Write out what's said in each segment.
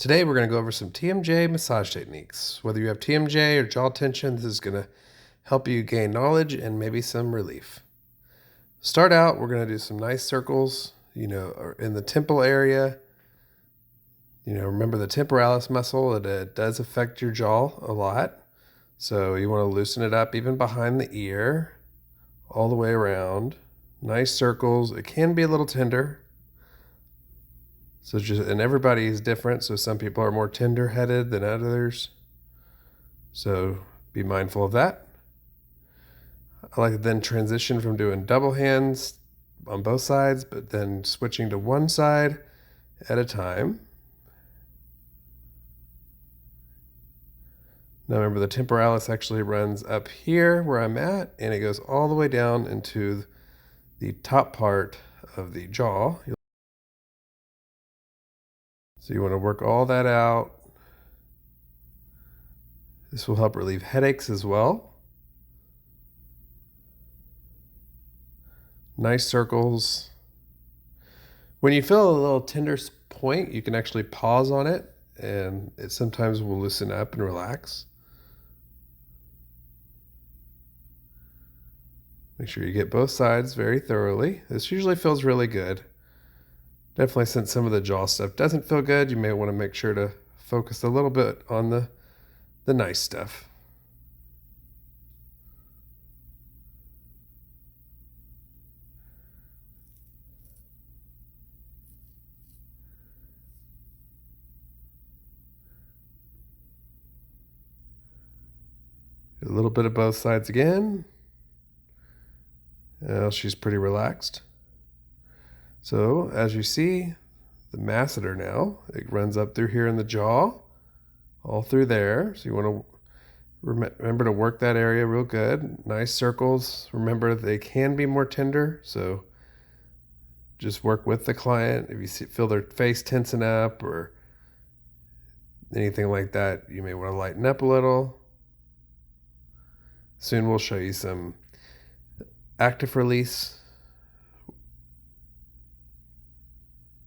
Today we're going to go over some TMJ massage techniques. Whether you have TMJ or jaw tension, this is going to help you gain knowledge and maybe some relief. Start out, we're going to do some nice circles, in the temple area. Remember the temporalis muscle, it does affect your jaw a lot. So you want to loosen it up even behind the ear, all the way around. Nice circles. It can be a little tender. And everybody is different, so some people are more tender-headed than others. So be mindful of that. I like to then transition from doing double hands on both sides, but then switching to one side at a time. Now remember, the temporalis actually runs up here where I'm at, and it goes all the way down into the top part of the jaw. So you want to work all that out. This will help relieve headaches as well. Nice circles. When you feel a little tender point, you can actually pause on it, and it sometimes will loosen up and relax. Make sure you get both sides very thoroughly. This usually feels really good. Definitely, since some of the jaw stuff doesn't feel good, you may want to make sure to focus a little bit on the nice stuff. A little bit of both sides again. She's pretty relaxed. So as you see, the masseter now, it runs up through here in the jaw, all through there. So you want to remember to work that area real good. Nice circles. Remember, they can be more tender, so just work with the client. If you feel their face tensing up or anything like that, you may want to lighten up a little. Soon we'll show you some active release.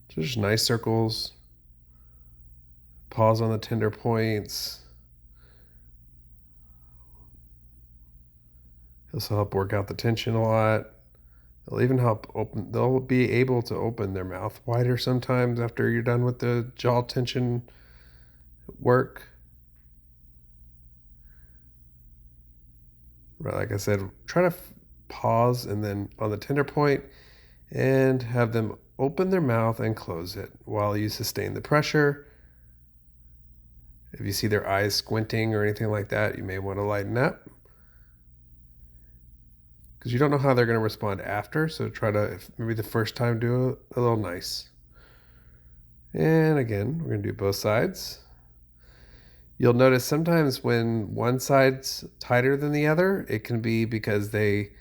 So just nice circles. Pause on the tender points. This will help work out the tension a lot. They'll even help open, they'll be able to open their mouth wider sometimes after you're done with the jaw tension work. Right, like I said, try to pause and then on the tender point and have them open their mouth and close it while you sustain the pressure. If you see their eyes squinting or anything like that, you may want to lighten up, because you don't know how they're going to respond after. So try to, maybe the first time, do a little nice. And again, we're going to do both sides. You'll notice sometimes when one side's tighter than the other, it can be because they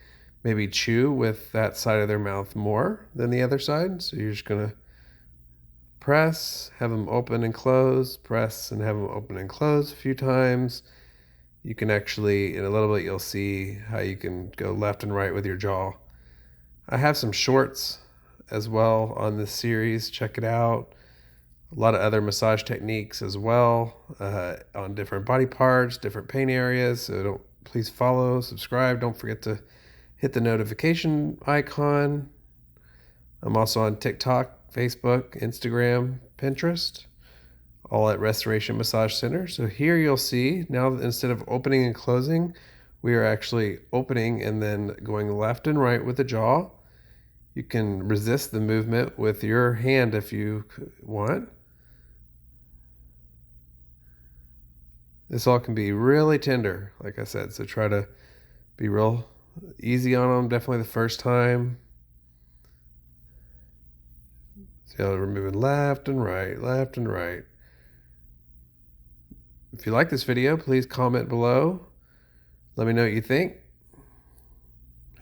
maybe chew with that side of their mouth more than the other side. So you're just going to press, have them open and close, press and have them open and close a few times. You can actually, in a little bit, you'll see how you can go left and right with your jaw. I have some shorts as well on this series. Check it out. A lot of other massage techniques as well on different body parts, different pain areas. So please follow, subscribe. Don't forget to hit the notification icon. I'm also on TikTok, Facebook, Instagram, Pinterest, all at Restoration Massage Center. So here you'll see, now instead of opening and closing, we are actually opening and then going left and right with the jaw. You can resist the movement with your hand if you want. This all can be really tender, like I said, so try to be real easy on them, definitely the first time. See how we're moving left and right, left and right. If you like this video, please comment below. Let me know what you think.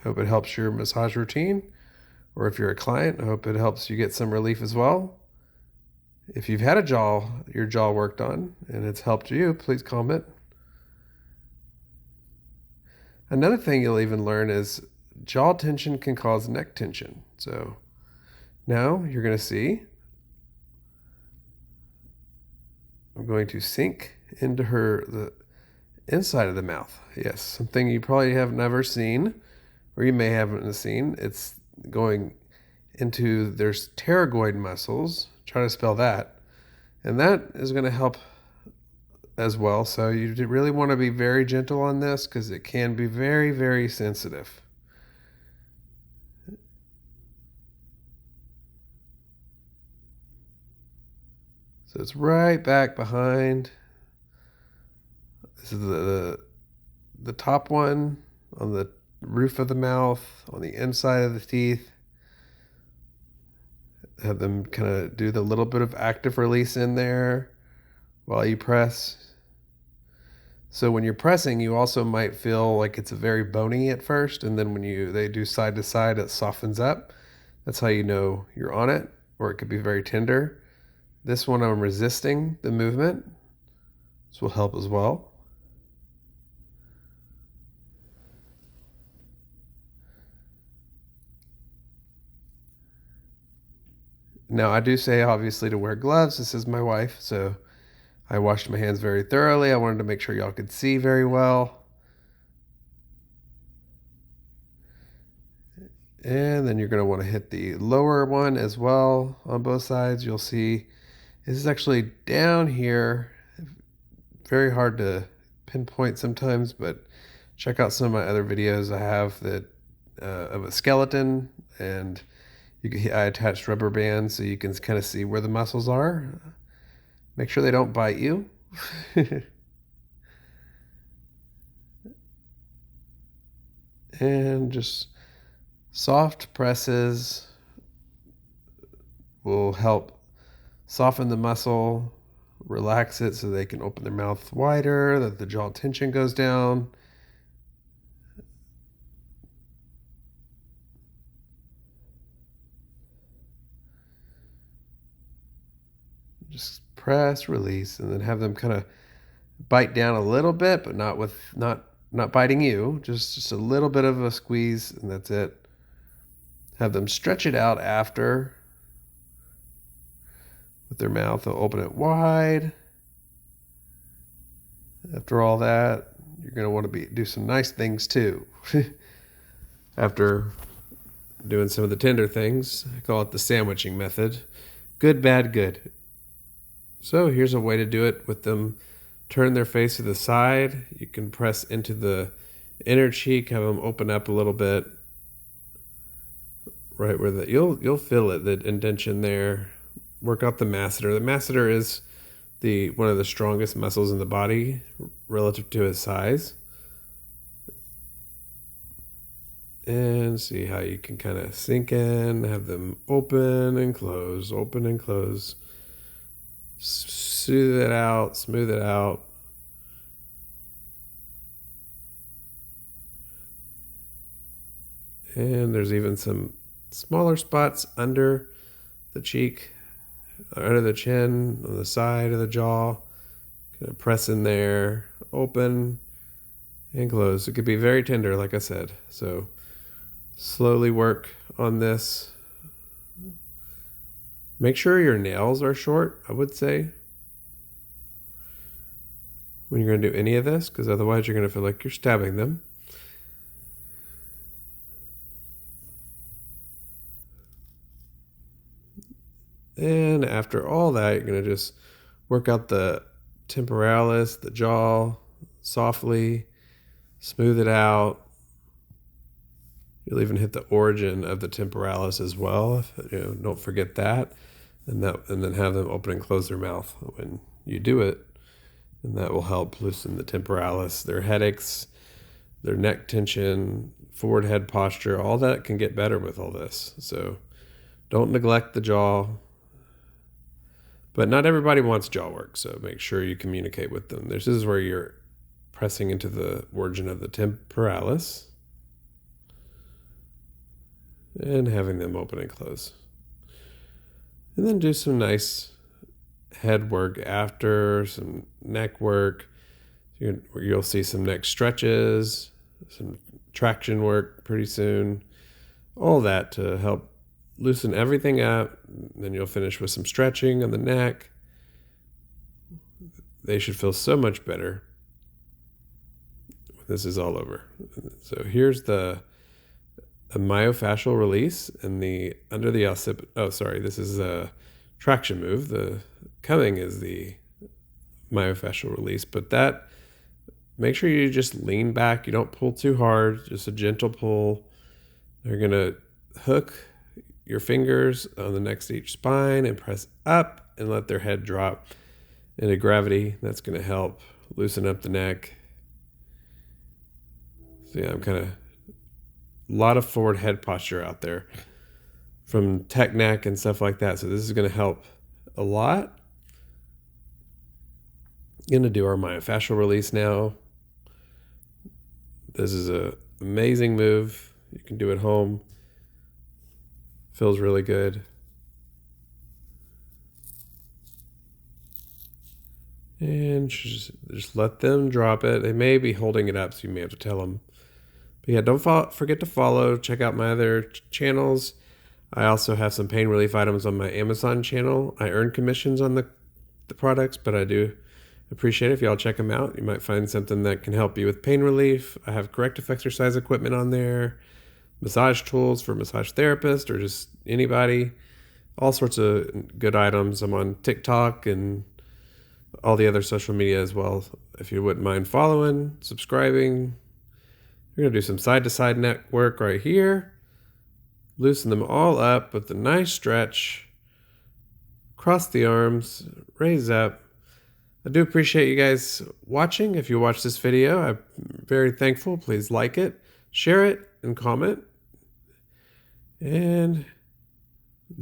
Hope it helps your massage routine. Or if you're a client, I hope it helps you get some relief as well. If you've had your jaw worked on and it's helped you, please comment. Another thing you'll even learn is jaw tension can cause neck tension. So now you're going to see going to sink into the inside of the mouth. Yes, something you probably have never seen, or you may haven't seen. It's going into, there's pterygoid muscles. Try to spell that. And that is going to help as well. So you really want to be very gentle on this because it can be very, very sensitive. So it's right back behind. This is the top one on the roof of the mouth, on the inside of the teeth. Have them kind of do the little bit of active release in there while you press. So when you're pressing, you also might feel like it's very bony at first, and then when they do side to side, it softens up. That's how you know you're on it, or it could be very tender. This one I'm resisting the movement. This will help as well. Now, I do say, obviously, to wear gloves. This is my wife, so I washed my hands very thoroughly. I wanted to make sure y'all could see very well. And then you're going to want to hit the lower one as well on both sides. You'll see this is actually down here. Very hard to pinpoint sometimes, but check out some of my other videos I have that of a skeleton, and I attached rubber bands so you can kind of see where the muscles are. Make sure they don't bite you. And just soft presses will help soften the muscle, relax it so they can open their mouth wider, that the jaw tension goes down. Just press, release, and then have them kind of bite down a little bit, but not biting you, just a little bit of a squeeze, and that's it. Have them stretch it out after with their mouth. They'll open it wide. After all that, you're going to want to do some nice things too. After doing some of the tender things, I call it the sandwiching method. Good, bad, good. So here's a way to do it with them. Turn their face to the side. You can press into the inner cheek, have them open up a little bit. Right where you'll feel it, the indentation there. Work out the masseter. The masseter is one of the strongest muscles in the body relative to his size. And see how you can kind of sink in, have them open and close, open and close. Smooth it out, smooth it out. And there's even some smaller spots under the cheek, under the chin, on the side of the jaw. Kind of press in there, open and close. It could be very tender, like I said. So slowly work on this. Make sure your nails are short, I would say, when you're going to do any of this, because otherwise you're going to feel like you're stabbing them. And after all that, you're going to just work out the temporalis, the jaw, softly, smooth it out. You'll even hit the origin of the temporalis as well. Don't forget that. And then have them open and close their mouth when you do it. And that will help loosen the temporalis, their headaches, their neck tension, forward head posture. All that can get better with all this. So don't neglect the jaw. But not everybody wants jaw work, so make sure you communicate with them. This is where you're pressing into the origin of the temporalis and having them open and close. And then do some nice head work after, some neck work. You'll see some neck stretches, some traction work pretty soon. All that to help loosen everything up. Then you'll finish with some stretching on the neck. they should feel so much better when this is all over. So here's the myofascial release and the under the occiput. Oh, sorry, this is a traction move. The coming is the myofascial release, but that, make sure you just lean back. You don't pull too hard, just a gentle pull. You're going to hook your fingers on the next to each spine and press up and let their head drop into gravity. That's going to help loosen up the neck. So yeah, I'm kind of, a lot of forward head posture out there from tech neck and stuff like that. So this is going to help a lot. Going to do our myofascial release now. This is an amazing move. You can do it at home. Feels really good. And just let them drop it. They may be holding it up, so you may have to tell them. But yeah, don't forget to follow. Check out my other channels. I also have some pain relief items on my Amazon channel. I earn commissions on the products, but I do appreciate it if y'all check them out. You might find something that can help you with pain relief. I have corrective exercise equipment on there, massage tools for massage therapists or just anybody, all sorts of good items. I'm on TikTok and all the other social media as well. If you wouldn't mind following, subscribing. We're going to do some side-to-side neck work right here. Loosen them all up with a nice stretch. Cross the arms, raise up. I do appreciate you guys watching. If you watch this video, I'm very thankful. Please like it, share it, and comment. And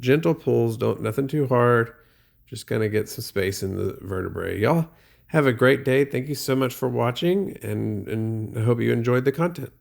gentle pulls, nothing too hard. Just gonna get some space in the vertebrae. Y'all have a great day. Thank you so much for watching, and I hope you enjoyed the content.